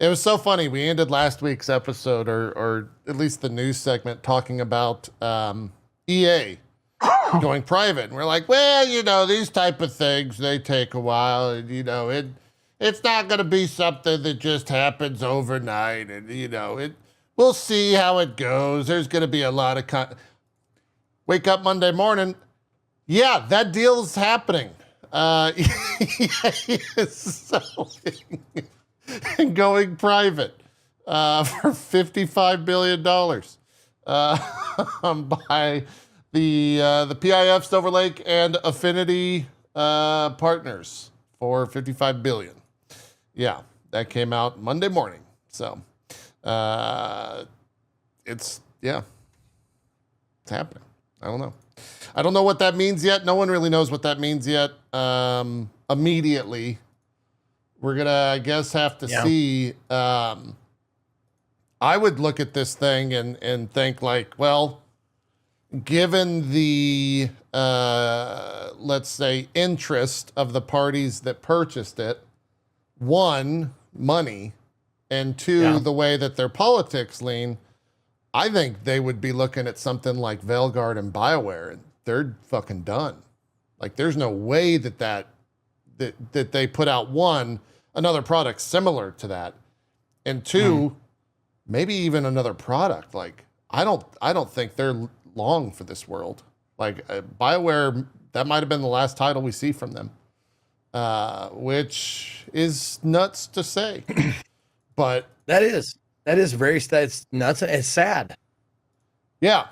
It was so funny. We ended last week's episode, or at least the news segment, talking about EA going private. And we're like, well, these type of things, they take a while. And, it's not going to be something that just happens overnight. And, we'll see how it goes. There's going to be a lot of wake up Monday morning. Yeah, that deal's happening. Going private for $55 billion by the PIF Silver Lake and Affinity partners for $55 billion. Yeah, that came out Monday morning. So it's happening. I don't know. I don't know what that means yet. No one really knows what that means yet. Immediately, we're going to, I guess, have to see. I would look at this thing and think like, well, given the, let's say, interest of the parties that purchased it, one, money, and two, the way that their politics lean, I think they would be looking at something like Veilguard and BioWare, and they're fucking done. Like, there's no way that they put out another product similar to that, and two, maybe even another product. Like, I don't think they're long for this world. Like, BioWare, that might have been the last title we see from them, which is nuts to say, but that is that's nuts. It's sad. Yeah.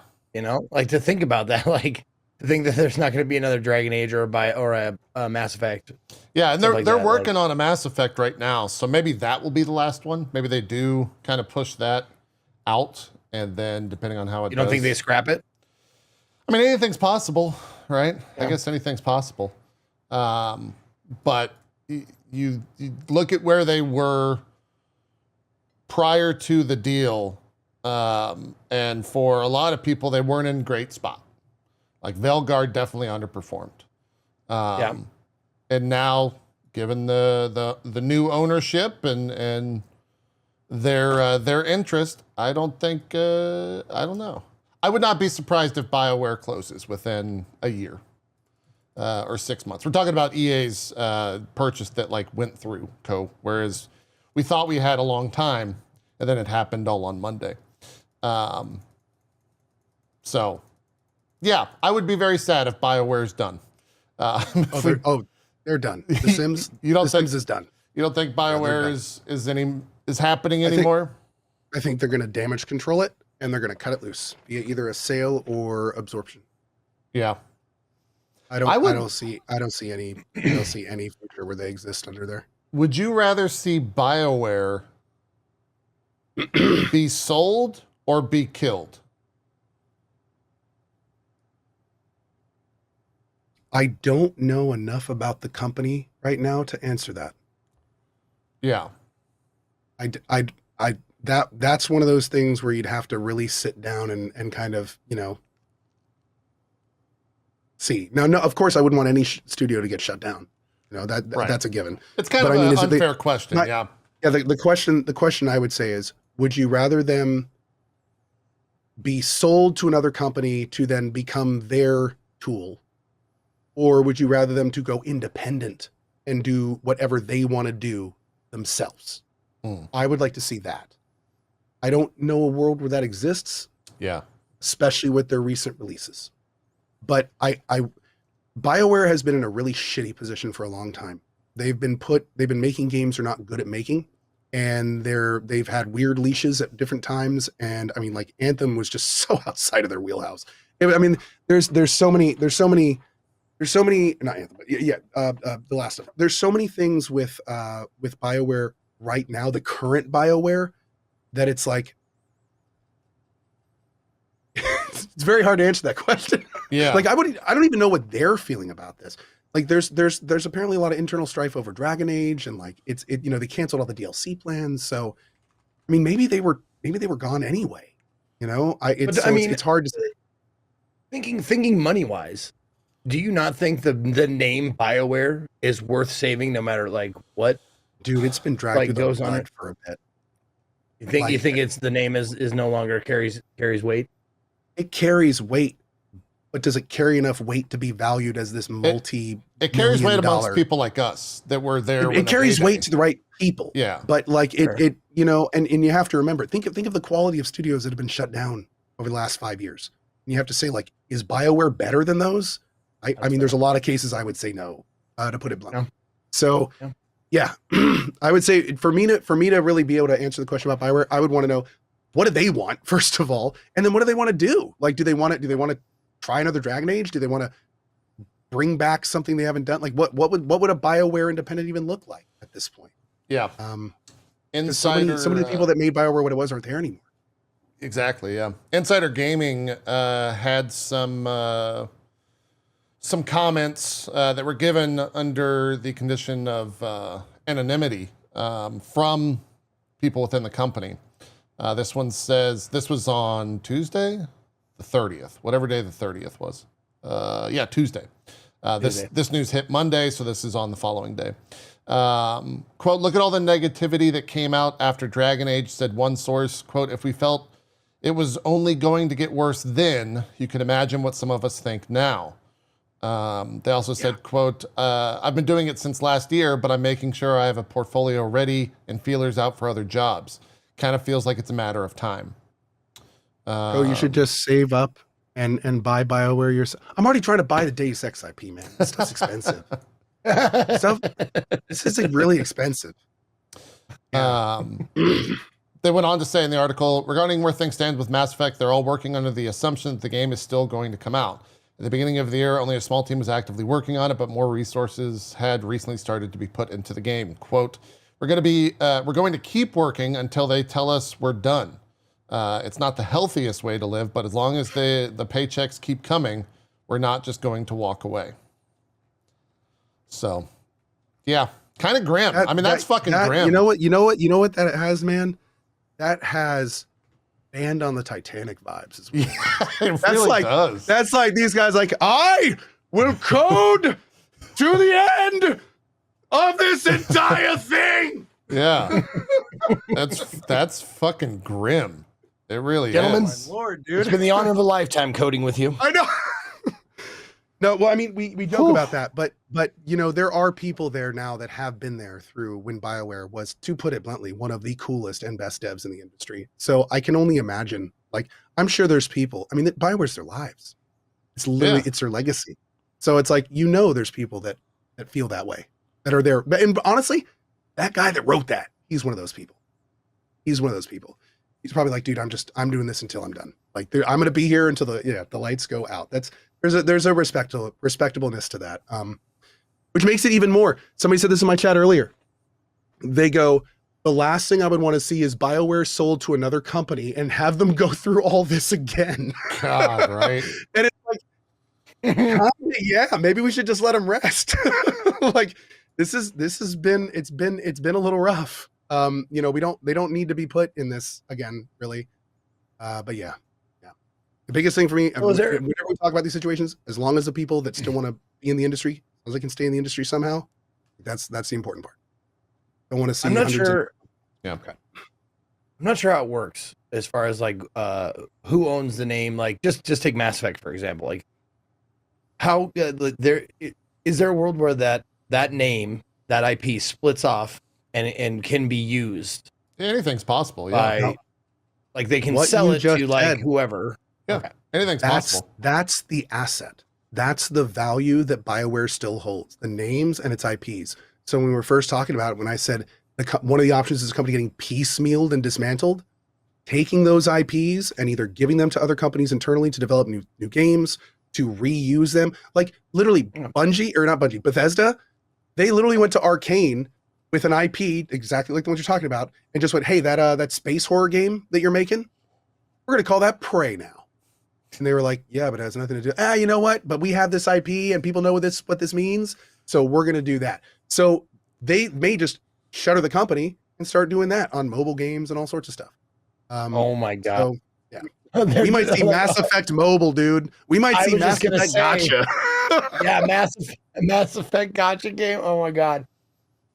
Like, to think about that, like, to think that there's not going to be another Dragon Age or a Mass Effect. Yeah, and they're working on a Mass Effect right now, so maybe that will be the last one. Maybe they do kind of push that out, and then depending on how it goes. You don't think they scrap it? I mean, anything's possible, right? Yeah. I guess anything's possible. But you look at where they were prior to the deal, and for a lot of people, they weren't in a great spot. Like, Veilguard definitely underperformed. And now, given the new ownership and their interest, I don't know. I would not be surprised if BioWare closes within a year or 6 months. We're talking about EA's purchase that went through, whereas we thought we had a long time, and then it happened all on Monday. So, yeah, I would be very sad if BioWare's done. They're done. The Sims. Sims is done. You don't think BioWare is happening anymore? I think they're going to damage control it, and they're going to cut it loose via either a sale or absorption. Yeah. I don't see any future where they exist under there. Would you rather see BioWare be sold or be killed? I don't know enough about the company right now to answer that. Yeah. That's one of those things where you'd have to really sit down and kind of, see. Now, no, of course I wouldn't want any studio to get shut down. That's a given. It's kind of an unfair question. Yeah. Yeah. The question I would say is, would you rather them be sold to another company to then become their tool? Or would you rather them to go independent and do whatever they want to do themselves? I would like to see that. I don't know a world where that exists. Yeah. Especially with their recent releases. But BioWare has been in a really shitty position for a long time. They've been making games they're not good at making, and they've had weird leashes at different times. And I mean, like, Anthem was just so outside of their wheelhouse. I mean, there's so many, not Anthem, but The Last of Us. There's so many things with BioWare right now, the current BioWare, that it's like, it's very hard to answer that question. Yeah. Like, I don't even know what they're feeling about this. Like, there's apparently a lot of internal strife over Dragon Age, and like they canceled all the DLC plans. So, I mean, maybe they were gone anyway. It's hard to say. Thinking money wise, do you not think the name BioWare is worth saving no matter like what? Dude, it's been dragged through the mud for a bit. You think it's the name is no longer carries weight? It carries weight, but does it carry enough weight to be valued as this It carries weight amongst people like us that were there. It carries weight to the right people. Yeah. But like it you know, and you have to remember, think of the quality of studios that have been shut down over the last 5 years. And you have to say, like, is BioWare better than those? I mean, there's a lot of cases I would say no, to put it bluntly. Yeah. So yeah, I would say for me to really be able to answer the question about BioWare, I would want to know, what do they want, first of all, and then what do they want to do? Like, do they want to try another Dragon Age? Do they want to bring back something they haven't done? Like, what would a BioWare independent even look like at this point? Yeah. Insider, some of the people that made BioWare what it was aren't there anymore. Exactly. Yeah. Insider Gaming had some comments that were given under the condition of anonymity from people within the company. This one says, this was on Tuesday, the 30th, whatever day the 30th was. Tuesday. This news hit Monday, so this is on the following day. Quote, look at all the negativity that came out after Dragon Age, said one source. Quote, if we felt it was only going to get worse then, you can imagine what some of us think now. They also said, quote, I've been doing it since last year, but I'm making sure I have a portfolio ready and feelers out for other jobs. Kind of feels like it's a matter of time. You should just save up and buy BioWare yourself. I'm already trying to buy the Deus Ex IP, man. This stuff's expensive. This is really expensive. They went on to say in the article, regarding where things stand with Mass Effect, they're all working under the assumption that the game is still going to come out. At the beginning of the year, only a small team was actively working on it, but more resources had recently started to be put into the game. Quote, we're going to keep working until they tell us we're done. It's not the healthiest way to live, but as long as the paychecks keep coming, we're not just going to walk away. So, yeah, kind of grim. That's fucking grim. You know what that has, man? That has Band on the Titanic vibes as well. Yeah, it really does. That's like these guys like, I will code to the end of this entire thing. Yeah. That's fucking grim. It really Gentlemen, is. My Lord, dude. It's been the honor of a lifetime coding with you. I know. No, well, I mean, we joke about that, but you know, there are people there now that have been there through when BioWare was, to put it bluntly, one of the coolest and best devs in the industry. So I can only imagine, like, I'm sure there's people, I mean, BioWare's their lives. It's literally, it's their legacy. So it's like, you know, there's people that feel that way, that are there. And honestly, that guy that wrote that, he's one of those people. He's one of those people. He's probably like, dude, I'm doing this until I'm done. Like, I'm going to be here until the lights go out. There's a respectableness to that. Which makes it even more. Somebody said this in my chat earlier. They go, the last thing I would want to see is BioWare sold to another company and have them go through all this again. God, right? And it's like, yeah, maybe we should just let them rest. Like, it's been a little rough. You know, they don't need to be put in this again, really. But yeah. The biggest thing for me, whenever we talk about these situations, as long as the people that still want to be in the industry, as long as they can stay in the industry somehow, that's the important part. I want to see. I'm not sure. Yeah. Okay. I'm not sure how it works as far as like who owns the name. Like just take Mass Effect for example. Like how is there a world where that name, that IP splits off and can be used? Anything's possible. Yeah. Like they can sell it to like whoever. Yeah, okay. Anything's possible. That's the asset. That's the value that BioWare still holds, the names and its IPs. So when we were first talking about it, when I said one of the options is a company getting piecemealed and dismantled, taking those IPs and either giving them to other companies internally to develop new games, to reuse them. Like literally Bethesda, they literally went to Arcane with an IP exactly like the one you're talking about and just went, hey, that space horror game that you're making, we're going to call that Prey now. And they were like, yeah, but it has nothing to do. You know what? But we have this IP and people know what this means. So we're going to do that. So they may just shutter the company and start doing that on mobile games and all sorts of stuff. Oh my God. So, yeah. We might see Mass Effect mobile, dude. We might see Mass Effect Gotcha. Yeah, Mass Effect Gotcha game. Oh my God.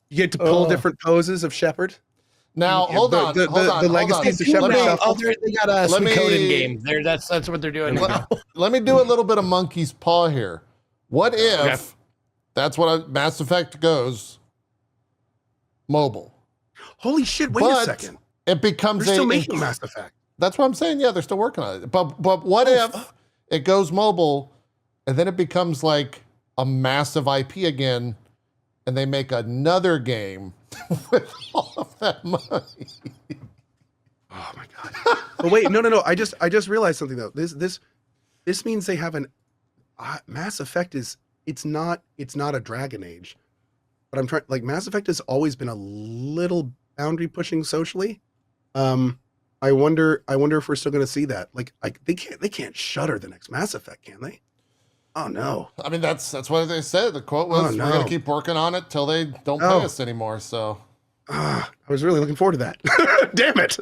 You get to pull different poses of Shepard. Now, hold on. The legacies, the Let Shepherd me- Shuffle. They got a Let sweet coding me- game. That's what they're doing now. Let me do a little bit of monkey's paw here. What if Okay. that's what Mass Effect goes mobile? Holy shit! Wait a But second. it becomes They're still a making Mass Effect. That's what I'm saying. Yeah, they're still working on it. But what if it goes mobile and then it becomes like a massive IP again and they make another game with all of that money? Oh my god! But wait, no. I just realized something though. This means they have an Mass Effect is it's not a Dragon Age, but I'm trying like Mass Effect has always been a little boundary pushing socially. I wonder if we're still going to see that. Like they can't shutter the next Mass Effect, can they? Oh no! I mean, that's what they said. The quote was, Oh, no. "We're going to keep working on it till they don't pay us anymore." So. I was really looking forward to that. Damn it!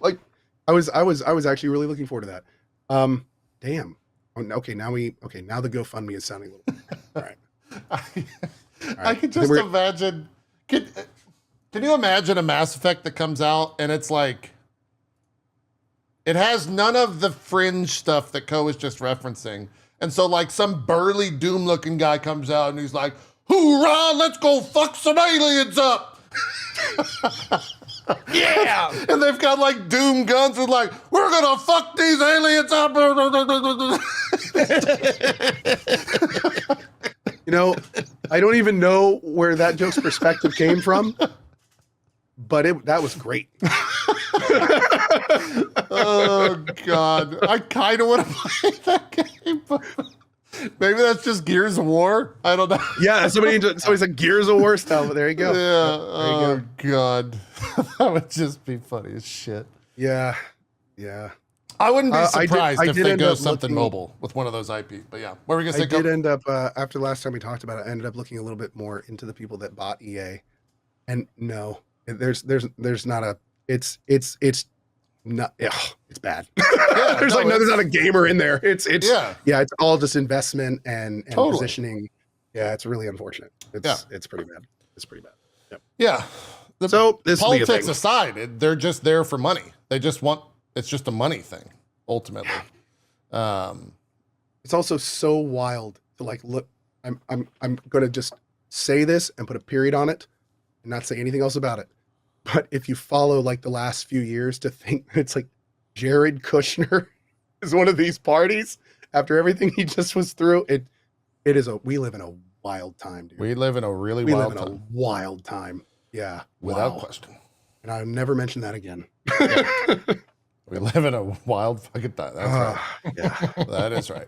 Like, I was actually really looking forward to that. Damn. Okay, now the GoFundMe is sounding a little. All right. I can just imagine. Can you imagine a Mass Effect that comes out and it's like, it has none of the fringe stuff that Ko was just referencing, and so like some burly Doom-looking guy comes out and he's like, "Hoorah! Let's go fuck some aliens up." Yeah. And they've got like Doom guns and like, "We're gonna fuck these aliens up." You know, I don't even know where that joke's perspective came from, but that was great. Oh God, I kind of want to play that game, but maybe that's just Gears of War. I don't know. Yeah, somebody's like Gears of War style, but there you go. Yeah. There you Oh God, that would just be funny as shit. Yeah. I wouldn't be I surprised if did they end go up something looking- mobile with one of those IPs. But yeah, what were we gonna say? I did end up after the last time we talked about it. I ended up looking a little bit more into the people that bought EA, and no, there's not a. It's not. It's bad. Yeah, there's not a gamer in there. It's Yeah. It's all just investment and Totally. positioning. Yeah, it's really unfortunate. It's pretty bad. It's pretty bad. Yep. Yeah. So this will be a Politics thing. aside, they're just there for money. They just want. It's just a money thing, ultimately. It's also so wild to like look. I'm gonna just say this and put a period on it, and not say anything else about it. But if you follow like the last few years, to think it's like Jared Kushner is one of these parties after everything he just was through. We live in a wild time, dude. We live in a really We wild live in time, a wild time. Yeah, without wow. question. And I'll never mention that again. We live in a wild fucking time. That's right. Yeah. That is right.